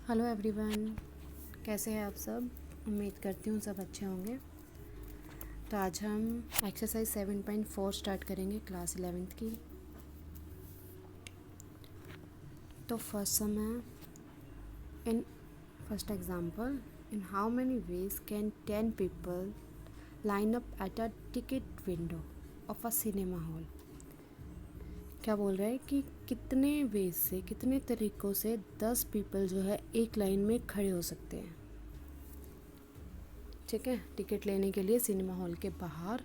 Hello everyone, कैसे हैं आप सब। उम्मीद करती हूँ सब अच्छे होंगे। तो आज हम एक्सरसाइज 7.4 स्टार्ट करेंगे क्लास 11th की। तो फर्स्ट सम है in first example, in how many ways can 10 people line up at a ticket window of a cinema hall. क्या बोल रहा है कि कितने वेज से, कितने तरीक़ों से 10 पीपल जो है एक लाइन में खड़े हो सकते हैं। ठीक है, टिकट लेने के लिए सिनेमा हॉल के बाहर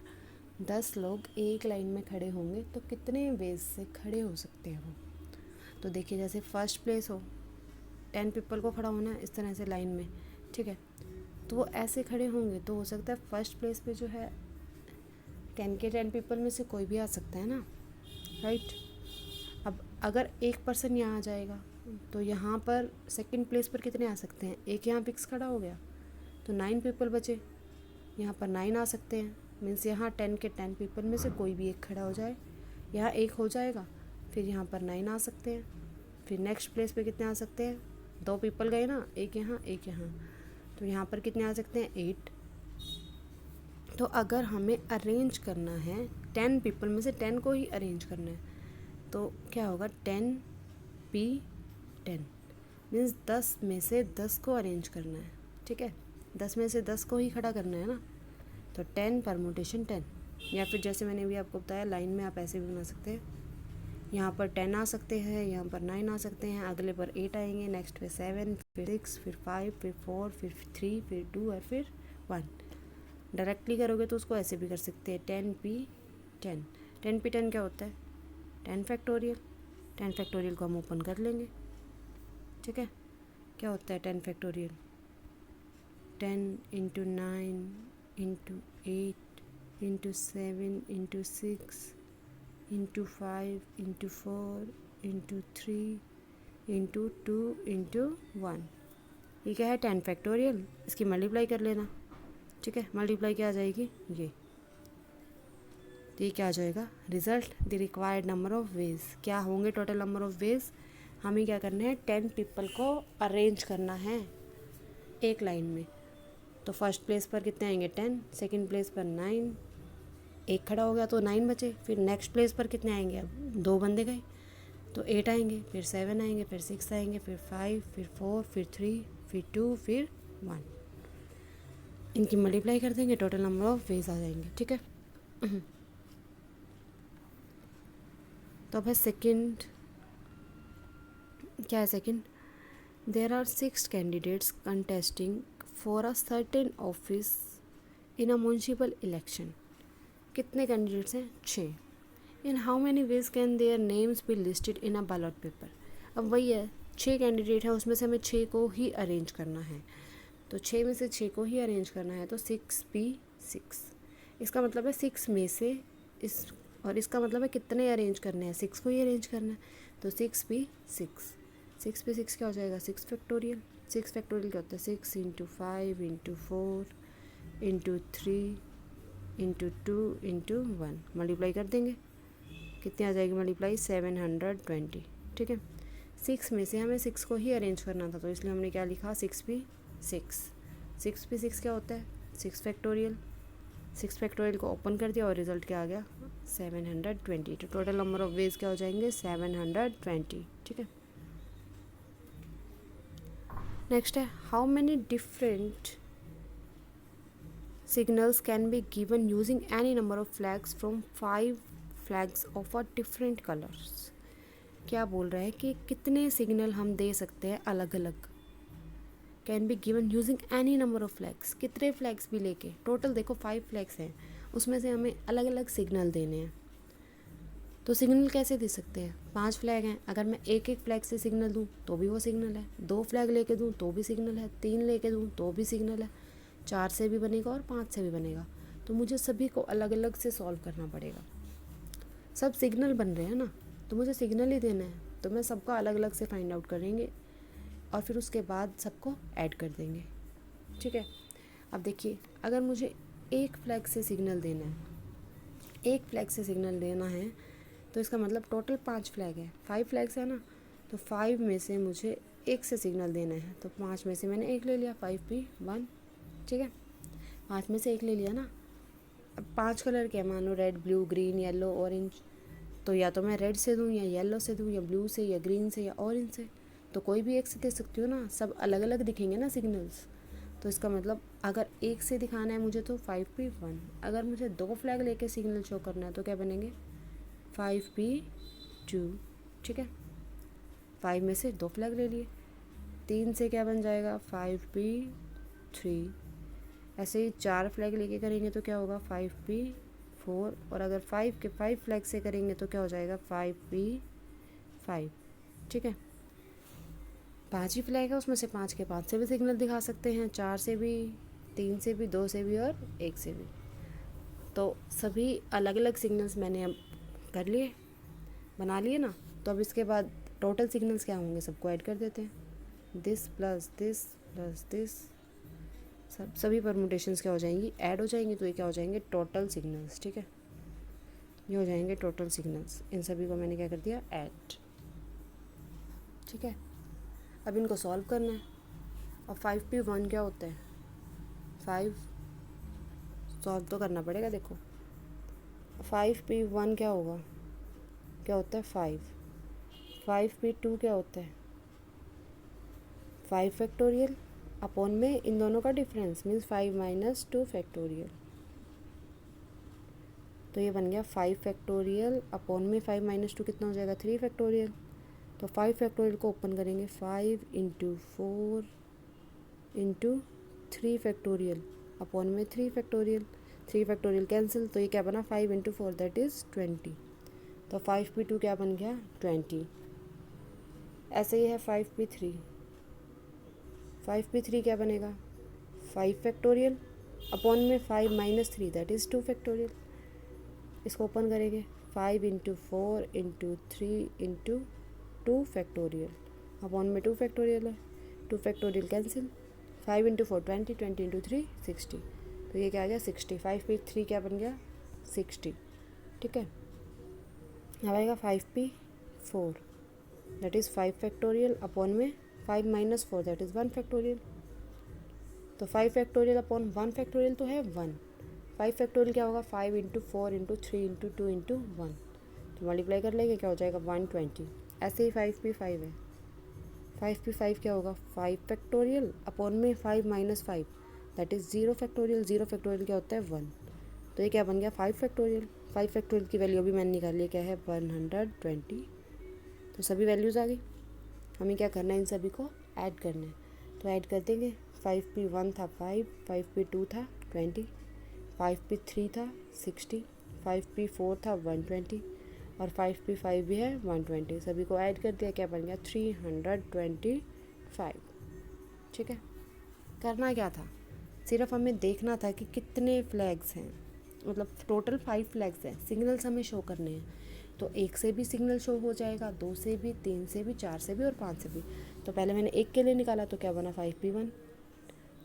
10 लोग एक लाइन में खड़े होंगे तो कितने वेज से खड़े हो सकते हैं वो। तो देखिए, जैसे फर्स्ट प्लेस हो, 10 पीपल को खड़ा होना है इस तरह से लाइन में। ठीक है, तो वो ऐसे खड़े होंगे तो हो सकता है फर्स्ट प्लेस पे जो है 10 के 10 पीपल में से कोई भी आ सकता है ना, राइट। अब अगर एक पर्सन यहाँ आ जाएगा तो यहाँ पर सेकंड प्लेस पर कितने आ सकते हैं, एक यहाँ फिक्स खड़ा हो गया तो 9 पीपल बचे। यहाँ पर 9 आ सकते हैं, मीन्स यहाँ 10 के 10 पीपल में से कोई भी एक खड़ा हो जाए, यहाँ एक हो जाएगा, फिर यहाँ पर 9 आ सकते हैं। फिर नेक्स्ट प्लेस पे कितने आ सकते हैं, 2 पीपल गए ना, एक यहाँ एक यहाँ, तो यहाँ पर कितने आ सकते हैं, 8। तो अगर हमें अरेंज करना है 10 पीपल में से 10 को ही अरेंज करना है तो क्या होगा, 10p10 मीन्स 10 में से 10 को अरेंज करना है। ठीक है, 10 में से 10 को ही खड़ा करना है ना, तो 10 परमुटेशन 10। या फिर जैसे मैंने भी आपको बताया, लाइन में आप ऐसे भी बना सकते हैं, यहाँ पर 10 आ सकते हैं, यहाँ पर 9 आ सकते हैं, अगले पर 8 आएंगे, नेक्स्ट पे 7, फिर 6, फिर 5, फिर 4, फिर 3, फिर 2 और फिर 1। डायरेक्टली करोगे तो उसको ऐसे भी कर सकते हैं, 10p10। 10p10 क्या होता है, 10 फैक्टोरियल। 10 फैक्टोरियल को हम ओपन कर लेंगे। ठीक है, क्या होता है 10 factorial, 10 into 9 into 8 into 7 into 6 into 5 into 4 into 3 into 2 into 1। ये क्या है, 10 फैक्टोरियल। इसकी मल्टीप्लाई कर लेना। ठीक है, मल्टीप्लाई क्या आ जाएगी, ये तो ये क्या आ जाएगा, result the required number of ways. क्या होंगे टोटल नंबर ऑफ वेज, हमें क्या करना है, 10 पीपल को अरेंज करना है एक लाइन में। तो फर्स्ट प्लेस पर कितने आएंगे, 10, सेकंड प्लेस पर 9, एक खड़ा हो गया तो 9 बचे। फिर नेक्स्ट प्लेस पर कितने आएंगे, अब 2 बंदे गए तो 8 आएंगे, फिर 7 आएंगे, फिर 6 आएंगे, फिर 5, फिर 4, फिर 3, फिर 2, फिर 1। इनकी मल्टीप्लाई कर देंगे, टोटल नंबर ऑफ वेज आ जाएंगे। ठीक है, तो अब है सेकंड। क्या है second, there are 6 candidates contesting for a certain office in a municipal election. कितने कैंडिडेट्स हैं, 6। In how many ways can their names be listed in a ballot paper. अब वही है, 6 कैंडिडेट है, उसमें से हमें 6 को ही अरेंज करना है। तो 6 में से 6 को ही अरेंज करना है तो 6p6। इसका मतलब है 6 में से इस, और इसका मतलब है कितने अरेंज करने हैं, 6 को ही अरेंज करना है तो 6p6। 6p6 क्या हो जाएगा, 6 फैक्टोरियल। 6 फैक्टोरियल क्या होता है, 6 into 5 into 4 into 3 into 2 into 1। Multiply कर देंगे, कितनी आ जाएगी मल्टीप्लाई, 720। ठीक है, 6 में से हमें 6 को ही अरेंज करना था तो इसलिए हमने क्या लिखा, 6p6। 6p6 क्या होता है, 6 फैक्टोरियल। 6 फैक्टोरियल को ओपन कर दिया और रिजल्ट क्या आ गया, 720। तो टोटल नंबर ऑफ वेज क्या हो जाएंगे, 720। ठीक है, नेक्स्ट है, how many different signals can be given using any number of flags from 5 flags of a different colours. क्या बोल रहा है कि कितने सिग्नल हम दे सकते हैं अलग अलग, can be given using any number of flags, कितने फ्लैग्स भी लेके। टोटल देखो 5 फ्लैग्स हैं, उसमें से हमें अलग अलग सिग्नल देने हैं। तो सिग्नल कैसे दे सकते हैं, 5 फ्लैग हैं, अगर मैं एक एक फ्लैग से सिग्नल दूँ तो भी वो सिग्नल है, 2 फ्लैग लेके दूँ तो भी सिग्नल है, 3 लेके दूँ तो भी सिग्नल है, 4 से भी बनेगा और 5 से भी बनेगा। तो मुझे सभी को अलग अलग से सॉल्व करना पड़ेगा। सब सिग्नल बन रहे हैं ना, तो मुझे सिग्नल ही देना है, तो मैं सबका अलग अलग से फाइंड आउट करेंगे और फिर उसके बाद सबको ऐड कर देंगे। ठीक है, अब देखिए, अगर मुझे एक फ्लैग से सिग्नल देना है, एक फ्लैग से सिग्नल देना है तो इसका मतलब टोटल 5 फ्लैग है, 5 फ्लैग्स है ना, तो 5 में से मुझे एक से सिग्नल देना है, तो 5 में से मैंने एक ले लिया, 5P1, ठीक है, 5 में से एक ले लिया ना। अब 5 कलर के मानो red, blue, green, yellow, orange, तो या तो मैं रेड से दूँ या येलो से दूँ या ब्लू से या ग्रीन से या ऑरेंज से, तो कोई भी एक से दे सकती हूँ ना, सब अलग अलग दिखेंगे ना सिग्नल्स। तो इसका मतलब अगर एक से दिखाना है मुझे तो 5P1, अगर मुझे 2 फ्लैग लेके सिग्नल शो करना है तो क्या बनेंगे 5P2, ठीक है, 5 में से 2 फ्लैग ले लिए, 3 से क्या बन जाएगा 5P3, ऐसे ही 4 फ्लैग लेके करेंगे तो क्या होगा 5P4, और अगर 5 के 5 फ्लैग से करेंगे तो क्या हो जाएगा 5P5, ठीक है। 5 ही फ्लैग है, उसमें से 5 के 5 से भी सिग्नल दिखा सकते हैं, 4 से भी, 3 से भी, 2 से भी और 1 से भी। तो सभी अलग अलग सिग्नल्स मैंने अब कर लिए, बना लिए ना। तो अब इसके बाद टोटल सिग्नल्स क्या होंगे, सबको ऐड कर देते हैं, this plus this plus this, सभी परमुटेशंस क्या हो जाएंगी, ऐड हो जाएंगी, तो ये क्या हो जाएंगे टोटल सिग्नल्स, ठीक है, ये हो जाएंगे टोटल सिग्नल्स। इन सभी को मैंने क्या कर दिया ऐड, ठीक है। अब इनको सॉल्व करना है। अब 5P1 क्या होता है 5, सॉल्व तो करना पड़ेगा। देखो 5P1 क्या होगा, क्या होता है 5P2 क्या होता है 5 फैक्टोरियल अपॉन में इन दोनों का डिफरेंस मीन्स 5 माइनस 2 फैक्टोरियल, तो ये बन गया 5 फैक्टोरियल अपॉन में 5 माइनस 2 कितना हो जाएगा 3 फैक्टोरियल। तो 5 फैक्टोरियल को ओपन करेंगे, 5 इंटू 4 इंटू 3 फैक्टोरियल अपॉन में 3 फैक्टोरियल, 3 फैक्टोरियल कैंसिल, तो ये क्या बना 5 इंटू 4 दैट इज़ 20, तो 5P2 क्या बन गया 20। ऐसे ही है 5P3, 5P3 क्या बनेगा 5 फैक्टोरियल अपॉन में 5 माइनस 3 दैट इज़ 2 फैक्टोरियल। इसको ओपन करेंगे, 5 into 4 into 3 into 2 factorial upon में 2 फैक्टोरियल है, 2 फैक्टोरियल कैंसिल, 5 इंटू 4 20, 20 इंटू 3 60, तो ये क्या आ गया 60। 5P3 क्या बन गया 60, ठीक है। अब आएगा 5P4 that is 5 factorial upon में 5 माइनस 4 दैट इज़ 1 फैक्टोरियल, तो 5 फैक्टोरियल अपॉन 1 फैक्टोरियल तो है 1, 5 फैक्टोरियल क्या होगा 5 इंटू 4 इंटू 3 इंटू 2 इंटू 1, तो मल्टीप्लाई कर लेंगे क्या हो जाएगा 120। ऐसे ही 5P5 है, 5P5 क्या होगा 5 फैक्टोरियल अपॉन में 5 minus 5 that is 0 factorial, 0 factorial क्या होता है 1, तो ये क्या बन गया 5 फैक्टोरियल। 5 फैक्टोरियल की वैल्यू भी मैंने निकाल ली, क्या है 120, तो सभी वैल्यूज़ आ गई। हमें क्या करना है इन सभी को ऐड करना है, तो ऐड कर देंगे। 5P1 था 5, 5P2 था 20, 5P3 था 60, 5P4 था 120 और 5P5 भी है 120, सभी को ऐड कर दिया, क्या बन गया 325, ठीक है। करना क्या था, सिर्फ हमें देखना था कि कितने फ्लैग्स हैं, मतलब टोटल 5 फ्लैग्स हैं, सिग्नल्स हमें शो करने हैं, तो 1 से भी सिग्नल शो हो जाएगा, 2 से भी, 3 से भी, 4 से भी और 5 से भी। तो पहले मैंने 1 के लिए निकाला तो क्या बना 5P1,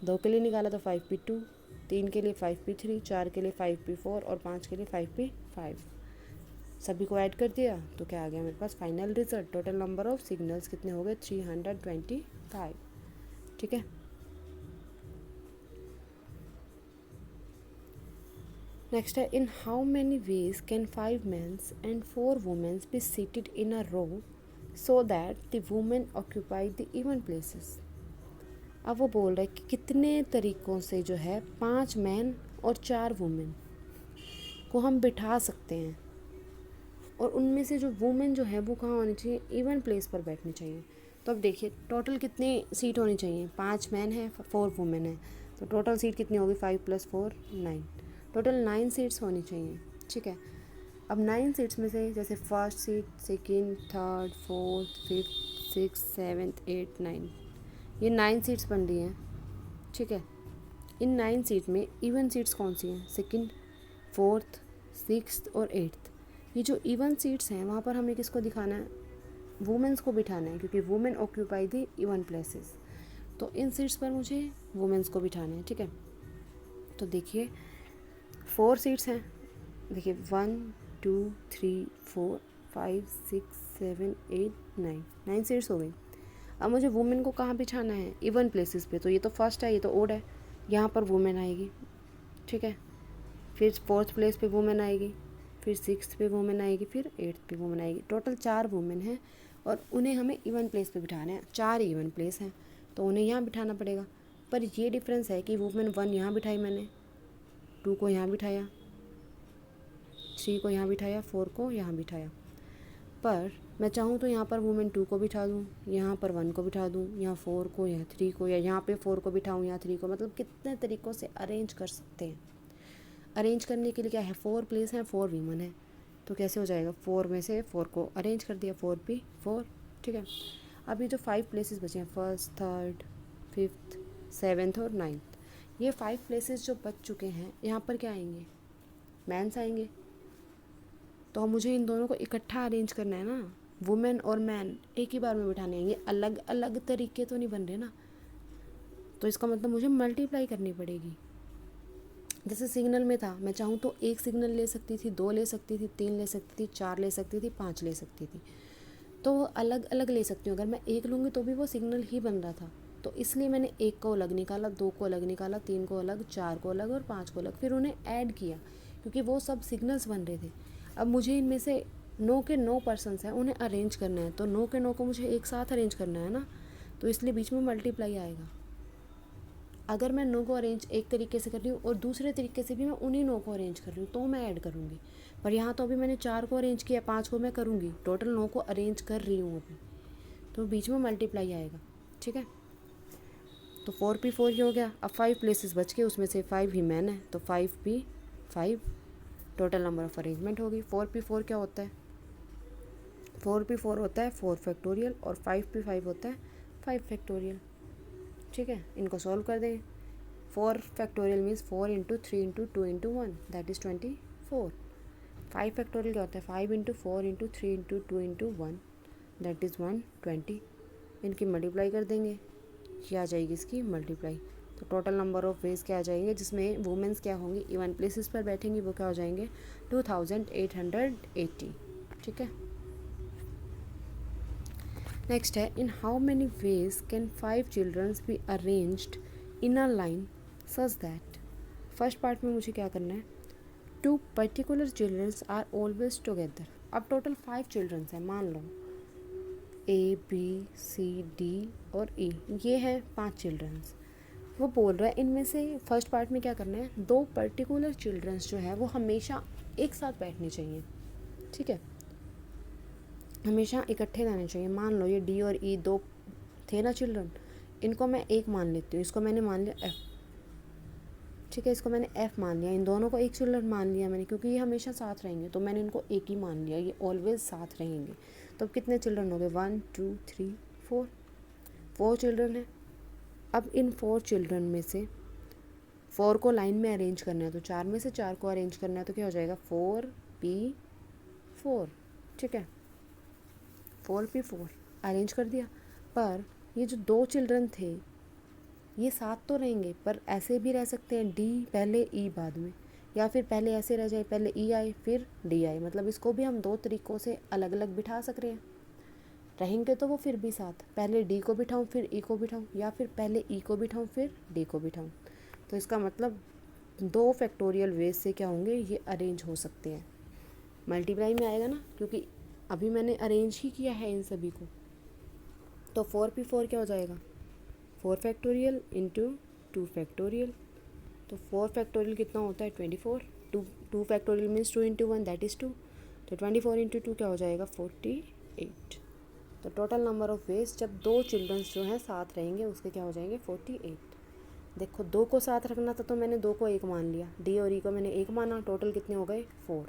2 के लिए निकाला तो 5P2, 3 के लिए 5P3, 4 के लिए 5P4 और 5 के लिए 5P5, सभी को ऐड कर दिया तो क्या आ गया मेरे पास final result, total number of signals कितने हो गए 325, ठीक है। नेक्स्ट है, in how many ways can 5 mens and 4 womens be seated in a row so that the women occupy the even places. अब वो बोल रहा है कि कितने तरीक़ों से जो है 5 मैन और 4 वुमेन को हम बिठा सकते हैं, और उनमें से जो वुमेन जो है वो कहाँ होनी चाहिए, इवन प्लेस पर बैठनी चाहिए। तो अब देखिए टोटल कितनी सीट होनी चाहिए, 5 मैन है 4 वुमेन है, तो टोटल सीट कितनी होगी 5 + 4 9, टोटल 9 सीट्स होनी चाहिए, ठीक है। अब 9 सीट्स में से जैसे first seat, second, third, fourth, fifth, 6, 7, 8, 9, ये 9 सीट्स बन रही हैं, ठीक है। इन 9 सीट में इवन सीट्स कौन सी हैं, सेकेंड, फोर्थ, 6th और 8th। ये जो इवन सीट्स हैं वहाँ पर हमें किसको दिखाना है, वुमेन्स को बिठाना है, क्योंकि women occupy the even places, तो इन सीट्स पर मुझे वुमेन्स को बिठाना है, ठीक है। तो देखिए 4 सीट्स हैं, देखिए 1 2 3 4 5 6 7 8 9 सीट्स हो गई। अब मुझे वुमेन को कहाँ बिठाना है, इवन प्लेसेस पे। तो ये तो फर्स्ट है, ये तो ओड है, यहाँ पर वुमेन आएगी, ठीक है। फिर फोर्थ प्लेस पे वुमेन आएगी, फिर सिक्स्थ पे वुमेन आएगी, फिर एट्थ पे वुमेन आएगी। टोटल 4 वुमेन हैं और उन्हें हमें इवन प्लेस पे बिठाना है। 4 इवन प्लेस हैं तो उन्हें यहाँ बिठाना पड़ेगा। पर ये डिफरेंस है कि वुमेन 1 यहाँ बिठाई मैंने, 2 को यहाँ बिठाया, 3 को यहाँ बिठाया, 4 को यहाँ बिठाया। पर मैं चाहूँ तो यहाँ पर वुमेन 2 को बिठा दूँ, यहाँ पर 1 को बिठा दूँ, यहाँ 4 को, यहाँ 3 को, या यहाँ पे 4 को बिठाऊँ, यहाँ 3 को। मतलब कितने तरीक़ों से अरेंज कर सकते हैं। अरेंज करने के लिए क्या है, 4 प्लेस हैं, 4 वीमन है, तो कैसे हो जाएगा, 4 में से 4 को अरेंज कर दिया, 4p4, ठीक है। अभी जो 5 प्लेसेस बचे हैं, फर्स्ट, थर्ड, फिफ्थ, 7th और 9th, ये 5 प्लेसेस जो बच चुके हैं, यहाँ पर क्या आएंगे, मैंस आएंगे। तो मुझे इन दोनों को इकट्ठा अरेंज करना है ना, वुमेन और मैन एक ही बार में बिठाने हैं। ये अलग अलग तरीके तो नहीं बन रहे ना, तो इसका मतलब मुझे मल्टीप्लाई करनी पड़ेगी। जैसे सिग्नल में था, मैं चाहूँ तो 1 सिग्नल ले सकती थी, 2 ले सकती थी, 3 ले सकती थी, 4 ले सकती थी, 5 ले सकती थी। तो वो अलग अलग ले सकती हूँ। अगर मैं 1 लूँगी तो भी वो सिग्नल ही बन रहा था, तो इसलिए मैंने 1 को अलग निकाला, 2 को अलग निकाला, 3 को अलग, 4 को अलग और 5 को अलग। फिर उन्हें ऐड किया क्योंकि वो सब सिग्नल्स बन रहे थे। अब मुझे इनमें से 9 के 9 पर्सन्स हैं, उन्हें अरेंज करना है, तो 9 के 9 को मुझे एक साथ अरेंज करना है ना, तो इसलिए बीच में मल्टीप्लाई आएगा। अगर मैं 9 को अरेंज एक तरीके से कर रही हूँ और दूसरे तरीके से भी मैं उन्हीं 9 को अरेंज कर रही हूँ, तो मैं ऐड करूँगी। पर यहाँ तो अभी मैंने 4 को अरेंज किया, 5 को मैं करूँगी, टोटल 9 को अरेंज कर रही हूँ अभी, तो बीच में मल्टीप्लाई आएगा, ठीक है। तो 4p4 ही हो गया। अब 5 प्लेसेस बच के, उसमें से 5 ही मैन है, तो 5p5 total number of arrangement होगी। 4p4 क्या होता है, 4p4 होता है 4 फैक्टोरियल और 5p5 होता है 5 फैक्टोरियल, ठीक है। इनको सॉल्व कर दें। 4 factorial means 4 × 3 × 2 × 1 that is 24। 5 factorial क्या होता है, 5 × 4 × 3 × 2 × 1 दैट इज़ 120। इनकी मल्टीप्लाई कर देंगे, ये आ जाएगी इसकी मल्टीप्लाई। तो टोटल नंबर ऑफ वेज क्या आ जाएंगे, जिसमें वुमेन्स क्या होंगी, इवन प्लेसेस पर बैठेंगी, वो क्या हो जाएंगे, 2880, ठीक है। नेक्स्ट है, in how many ways can 5 childrens be arranged in a line such that. First part में मुझे क्या करना है, 2 particular childrens are always together. अब टोटल 5 चिल्ड्रंस हैं, मान लो ABCD और E, ये है 5 चिल्ड्रंस। वो बोल रहा है इनमें से फर्स्ट पार्ट में क्या करना है, 2 पर्टिकुलर चिल्ड्रंस जो है वो हमेशा एक साथ बैठने चाहिए, ठीक है, हमेशा इकट्ठे रहने चाहिए। मान लो ये D और E 2 थे ना चिल्ड्रन, इनको मैं एक मान लेती हूँ, इसको मैंने मान लिया F, ठीक है, इसको मैंने F मान लिया, इन दोनों को एक चिल्ड्रन मान लिया मैंने, क्योंकि ये हमेशा साथ रहेंगे, तो मैंने इनको एक ही मान लिया, ये ऑलवेज साथ रहेंगे। तो अब कितने चिल्ड्रन हो गए, 1 2 3 4 चिल्ड्रन हैं। अब इन 4 चिल्ड्रन में से 4 को लाइन में अरेंज करना है, तो 4 में से 4 को अरेंज करना है, तो क्या हो जाएगा, 4p4, ठीक है, 4p4 अरेंज कर दिया। पर ये जो 2 चिल्ड्रन थे ये साथ तो रहेंगे, पर ऐसे भी रह सकते हैं, D पहले E बाद में, या फिर पहले ऐसे रह जाए, पहले E आए फिर D आए। मतलब इसको भी हम 2 तरीक़ों से अलग अलग बिठा सक रहे हैं। रहेंगे तो वो फिर भी साथ, पहले D को बिठाऊँ फिर E को बिठाऊँ, या फिर पहले E को बिठाऊँ फिर D को बिठाऊँ। तो इसका मतलब 2 फैक्टोरियल वेज से क्या होंगे, ये अरेंज हो सकते हैं। मल्टीप्लाई में आएगा ना, क्योंकि अभी मैंने अरेंज ही किया है इन सभी को। तो 4p4 क्या हो जाएगा, 4 फैक्टोरियल इंटू 2 फैक्टोरियल। तो 4 फैक्टोरियल कितना होता है, 24। 2 फैक्टोरियल मीन्स 2 × 1 दैट इज़ 2, तो 24 × 2 क्या हो जाएगा, 48। तो टोटल नंबर ऑफ वेज जब 2 चिल्ड्रंस जो हैं साथ रहेंगे उसके क्या हो जाएंगे, 48। देखो 2 को साथ रखना था तो मैंने 2 को 1 मान लिया, D और E को मैंने 1 माना, टोटल कितने हो गए, 4।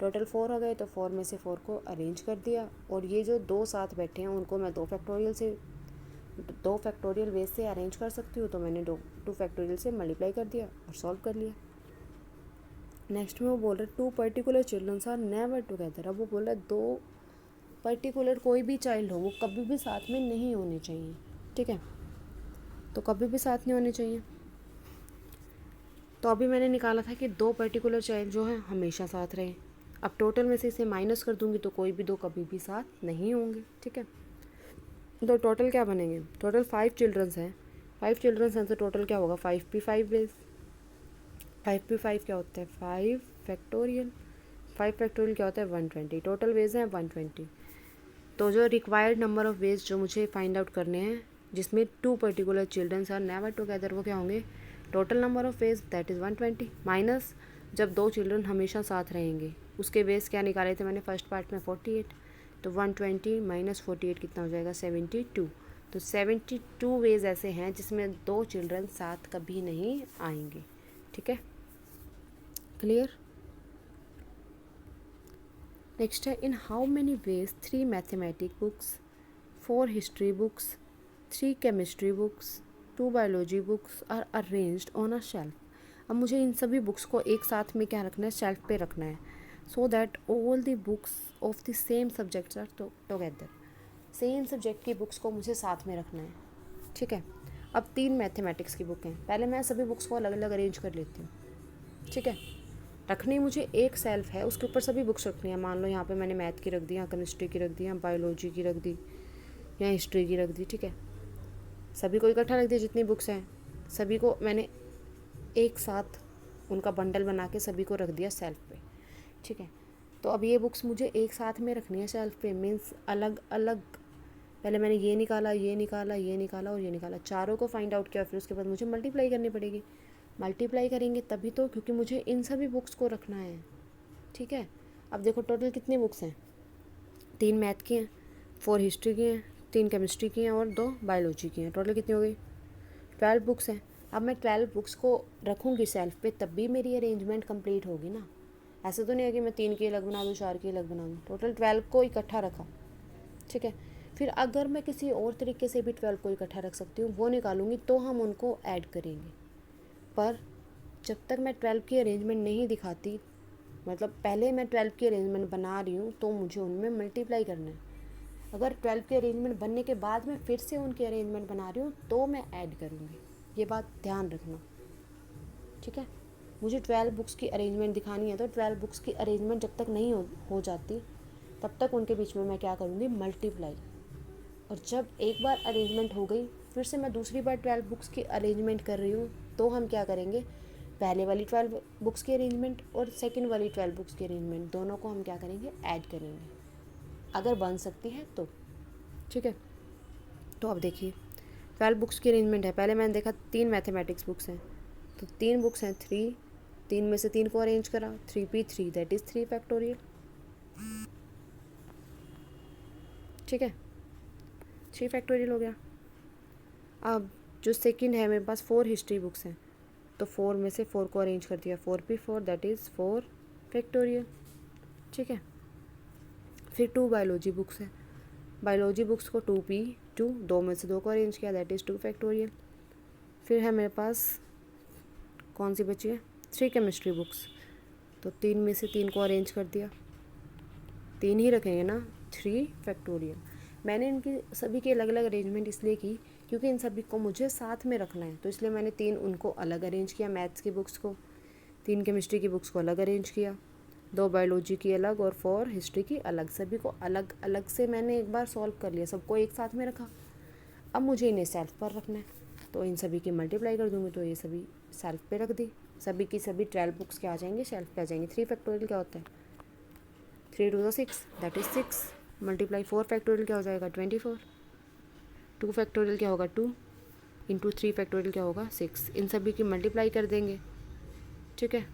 टोटल 4 हो गए, तो 4 में से 4 को अरेंज कर दिया। और ये जो 2 साथ बैठे हैं उनको मैं 2 फैक्टोरियल वेज से अरेंज कर सकती हूँ, तो मैंने 2 फैक्टोरियल से मल्टीप्लाई कर दिया और सॉल्व कर लिया। नेक्स्ट में वो बोल रहा है 2 particular childrens are never together. अब वो बोल रहा है 2 पर्टिकुलर कोई भी चाइल्ड हो वो कभी भी साथ में नहीं होने चाहिए, ठीक है, तो कभी भी साथ नहीं होने चाहिए। तो अभी मैंने निकाला था कि 2 पर्टिकुलर चाइल्ड जो है हमेशा साथ रहे। अब टोटल में से इसे माइनस कर दूंगी तो कोई भी 2 कभी भी साथ नहीं होंगे, ठीक है। तो टोटल क्या बनेंगे, टोटल 5 चिल्ड्रंस हैं, 5 चिल्ड्रंस हैं तो टोटल क्या होगा 5p5 वेज। 5p5 क्या होता है 5 फैक्टोरियल, 5 फैक्टोरियल क्या होता है 120, टोटल वेज हैं 120। तो जो रिक्वायर्ड नंबर ऑफ़ वेज जो मुझे फाइंड आउट करने हैं जिसमें 2 particular childrens are never together, वो क्या होंगे, total number of ways that is 120 minus जब 2 चिल्ड्रन हमेशा साथ रहेंगे उसके वेज क्या निकाले थे मैंने फर्स्ट पार्ट में 48, तो 120 माइनस 48 कितना हो जाएगा 72। तो 72 वेज ऐसे हैं जिसमें 2 चिल्ड्रन साथ कभी नहीं आएंगे। ठीक है, क्लियर। नेक्स्ट है in how many ways 3 mathematic books, 4 history books, 3 chemistry books, 2 biology books are arranged on a shelf. अब मुझे इन सभी बुक्स को एक साथ में क्या रखना है, शेल्फ पे रखना है, so that all the books of the same subjects are together. Same subject की बुक्स को मुझे साथ में रखना है। ठीक है, अब 3 मैथमेटिक्स की बुक हैं, पहले मैं सभी बुक्स को अलग अलग अरेंज कर लेती हूँ। ठीक है, रखनी मुझे एक सेल्फ है, उसके ऊपर सभी बुक्स रखनी है। मान लो यहाँ पे मैंने मैथ की रख दी, यहाँ केमिस्ट्री की रख दी, यहाँ बायोलॉजी की रख दी, यहाँ हिस्ट्री की रख दी। ठीक है, सभी को इकट्ठा रख दिया, जितनी बुक्स हैं सभी को मैंने एक साथ उनका बंडल बना के सभी को रख दिया सेल्फ पे। ठीक है, तो अब ये बुक्स मुझे एक साथ में रखनी है शेल्फ पे, मीन्स अलग अलग। पहले मैंने ये निकाला, ये निकाला, ये निकाला और ये निकाला, चारों को फाइंड आउट किया, फिर उसके बाद मुझे मल्टीप्लाई करनी पड़ेगी। मल्टीप्लाई करेंगे तभी तो, क्योंकि मुझे इन सभी बुक्स को रखना है। ठीक है, अब देखो टोटल कितनी बुक्स हैं, 3 मैथ की हैं, 4 हिस्ट्री की हैं, 3 केमिस्ट्री की हैं और 2 बायोलॉजी की हैं। टोटल कितनी हो गई 12 बुक्स हैं। अब मैं 12 बुक्स को रखूँगी सेल्फ पे तब भी मेरी अरेंजमेंट कंप्लीट होगी ना। ऐसा तो नहीं है कि मैं 3 की अलग बना दूँ, 4 की अलग बना दूँ, टोटल 12 को इकट्ठा रखा। ठीक है, फिर अगर मैं किसी और तरीके से भी 12 को इकट्ठा रख सकती हूँ वो निकालूंगी तो हम उनको ऐड करेंगे। पर जब तक मैं 12 की अरेंजमेंट नहीं दिखाती, मतलब पहले मैं 12 की अरेंजमेंट बना रही हूँ तो मुझे उनमें मल्टीप्लाई करना है। अगर 12 की अरेंजमेंट बनने के बाद मैं फिर से उनकी अरेंजमेंट बना रही हूँ तो मैं ऐड करूँगी, ये बात ध्यान रखना। ठीक है, मुझे 12 बुक्स की अरेंजमेंट दिखानी है तो 12 बुक्स की अरेंजमेंट जब तक नहीं हो जाती तब तक उनके बीच में मैं क्या करूँगी, मल्टीप्लाई। और जब एक बार अरेंजमेंट हो गई फिर से मैं दूसरी बार 12 बुक्स की अरेंजमेंट कर रही हूँ तो हम क्या करेंगे, पहले वाली 12 बुक्स की अरेंजमेंट और सेकंड वाली 12 बुक्स की अरेंजमेंट दोनों को हम क्या करेंगे, ऐड करेंगे, अगर बन सकती है तो। ठीक है, तो अब देखिए 12 बुक्स की अरेंजमेंट है, पहले मैंने देखा 3 मैथमेटिक्स बुक्स हैं, तो 3 बुक्स हैं 3, 3 में से 3 को अरेंज करा, 3p3 दैट इज़ 3 फैक्टोरियल। ठीक है, 3 फैक्टोरियल हो गया। अब जो सेकंड है मेरे पास 4 हिस्ट्री बुक्स हैं, तो 4 में से 4 को अरेंज कर दिया, 4p4 दैट इज़ 4 फैक्टोरियल। ठीक है, फिर 2 बायोलॉजी बुक्स हैं, बायोलॉजी बुक्स को 2p2, 2 में से 2 को अरेंज किया दैट इज़ 2 फैक्टोरियल। फिर है मेरे पास कौन सी बची है, 3 केमिस्ट्री बुक्स, तो 3 में से 3 को अरेंज कर दिया, 3 ही रखेंगे ना, 3 फैक्टोरियल। मैंने इनकी सभी की अलग अलग अरेंजमेंट इसलिए की क्योंकि इन सभी को मुझे साथ में रखना है, तो इसलिए मैंने 3 उनको अलग अरेंज किया, मैथ्स की बुक्स को, 3 केमिस्ट्री की बुक्स को अलग अरेंज किया, 2 बायोलॉजी की अलग और 4 हिस्ट्री की अलग, सभी को अलग अलग से मैंने एक बार सॉल्व कर लिया, सबको एक साथ में रखा। अब मुझे इन्हें सेल्फ पर रखना है तो इन सभी की मल्टीप्लाई कर दूँगी, तो ये सभी सेल्फ पे रख दी, सभी की सभी 12 बुक्स क्या आ जाएंगे, शेल्फ पे आ जाएंगे। 3 फैक्टोरियल क्या होता है, 3 two 6 that is 6 multiply 4 factorial क्या हो जाएगा 24, 2 फैक्टोरियल क्या होगा 2 इंटू 3 फैक्टोरियल क्या होगा 6, इन सभी की मल्टीप्लाई कर देंगे। ठीक है,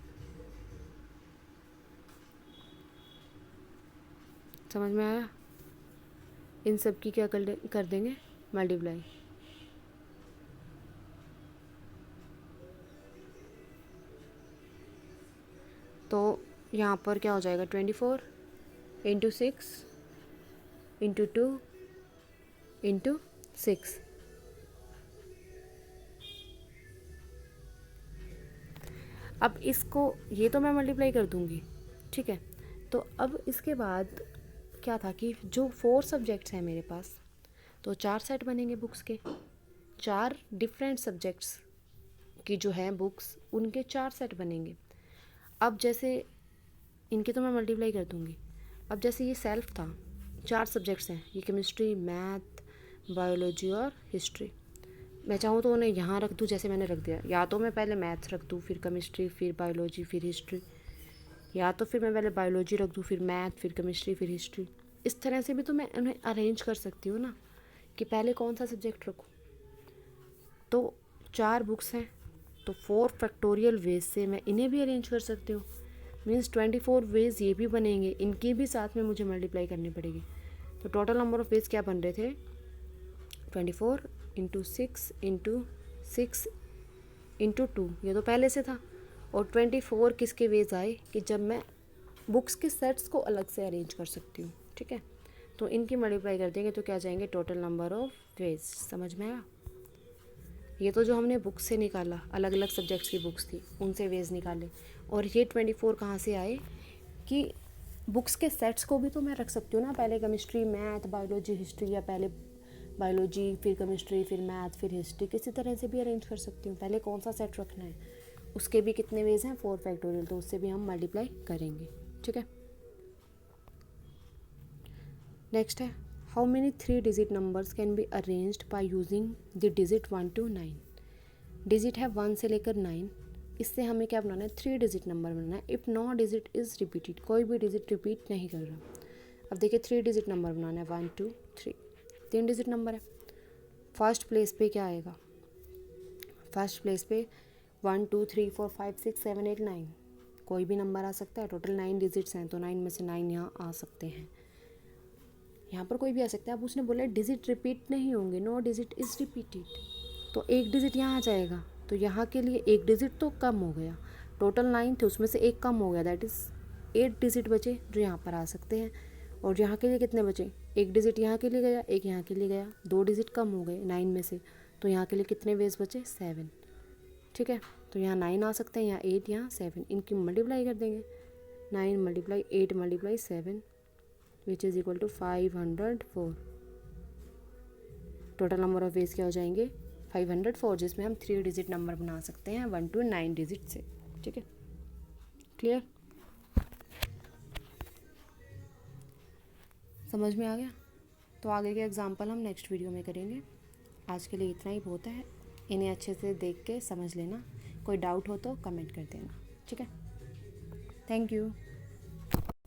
समझ में आया, इन सब की क्या कर देंगे मल्टीप्लाई। तो यहाँ पर क्या हो जाएगा 24 इंटू 6 इंटू 2 इंटू 6। अब इसको ये तो मैं मल्टीप्लाई कर दूँगी। ठीक है, तो अब इसके बाद क्या था कि जो 4 सब्जेक्ट्स हैं मेरे पास, तो 4 सेट बनेंगे बुक्स के, 4 डिफरेंट सब्जेक्ट्स की जो है बुक्स उनके 4 सेट बनेंगे। अब जैसे इनकी तो मैं मल्टीप्लाई कर दूँगी। अब जैसे ये सेल्फ था, 4 सब्जेक्ट्स हैं, ये केमिस्ट्री, मैथ, बायोलॉजी और हिस्ट्री। मैं चाहूँ तो उन्हें यहाँ रख दूँ जैसे मैंने रख दिया, या तो मैं पहले मैथ्स रख दूँ फिर केमिस्ट्री फिर बायोलॉजी फिर हिस्ट्री, या तो फिर मैं पहले बायोलॉजी रख दूँ फिर मैथ फिर केमिस्ट्री फिर हिस्ट्री। इस तरह से भी तो मैं उन्हें अरेंज कर सकती हूँ ना कि पहले कौन सा सब्जेक्ट रखूँ। तो 4 बुक्स हैं तो 4 फैक्टोरियल वेज से मैं इन्हें भी अरेंज कर सकती हूँ। मीन्स 24 वेज ये भी बनेंगे, इनकी भी साथ में मुझे मल्टीप्लाई करनी पड़ेगी। तो टोटल नंबर ऑफ वेज क्या बन रहे थे, 24 इंटू 6 इंटू 6 इंटू 2, ये तो पहले से था। और 24 किसके वेज आए कि जब मैं बुक्स के सेट्स को अलग से अरेंज कर सकती हूँ। ठीक है, तो इनकी मल्टीप्लाई कर देंगे तो क्या जाएंगे टोटल नंबर ऑफ वेज। समझ में आया? ये तो जो हमने बुक से निकाला, अलग अलग सब्जेक्ट्स की बुक्स थी उनसे वेज निकाले, और ये 24 कहाँ से आए कि बुक्स के सेट्स को भी तो मैं रख सकती हूँ ना, पहले केमिस्ट्री मैथ बायोलॉजी हिस्ट्री, या पहले बायोलॉजी फिर केमिस्ट्री फिर मैथ फिर हिस्ट्री, किसी तरह से भी अरेंज कर सकती हूँ। पहले कौन सा सेट रखना है, उसके भी कितने वेज हैं 4 फैक्टोरियल, तो उससे भी हम मल्टीप्लाई करेंगे। ठीक है, नेक्स्ट है how many 3 digit numbers can be arranged by using the digit 1 to 9। Digit है 1 से लेकर 9, इससे हमें क्या बनाना है 3 डिजिट नंबर बनाना है। If no digit is repeated, कोई भी डिजिट रिपीट नहीं कर रहा। अब देखिए 3 डिजिट नंबर बनाना है, 1 2 3, 3 डिजिट नंबर है। फर्स्ट प्लेस पे क्या आएगा, फर्स्ट प्लेस पे 1 2 3 4 5 6 7 8 9, कोई भी नंबर आ सकता है। टोटल 9 डिजिट्स हैं तो 9 में से 9 यहाँ आ सकते हैं, यहाँ पर कोई भी आ सकता है। अब उसने बोला डिजिट रिपीट नहीं होंगे, नो डिजिट इज़ रिपीटेड, तो एक डिजिट यहाँ आ जाएगा। तो यहाँ के लिए एक डिजिट तो कम हो गया, टोटल 9 थे उसमें से एक कम हो गया, दैट इज़ 8 डिजिट बचे जो यहाँ पर आ सकते हैं। और यहाँ के लिए कितने बचे, एक डिजिट यहाँ के लिए गया एक यहाँ के लिए गया, 2 डिजिट कम हो गए 9 में से, तो यहाँ के लिए कितने वेज बचे 7। ठीक है, तो यहाँ 9 आ सकते हैं, यहाँ 8 यहाँ 7, इनकी मल्टीप्लाई कर देंगे। 9 multiply 8 multiply 7 which is equal to 504। Total number of ways क्या हो जाएंगे 504, जिसमें हम 3 डिजिट नंबर बना सकते हैं 1 to 9 डिजिट से। ठीक है, क्लियर, समझ में आ गया? तो आगे के एग्जाम्पल हम नेक्स्ट वीडियो में करेंगे। आज के लिए इतना ही बहुत है, इन्हें अच्छे से देख के समझ लेना, कोई डाउट हो तो कमेंट कर देना। ठीक है, थैंक यू।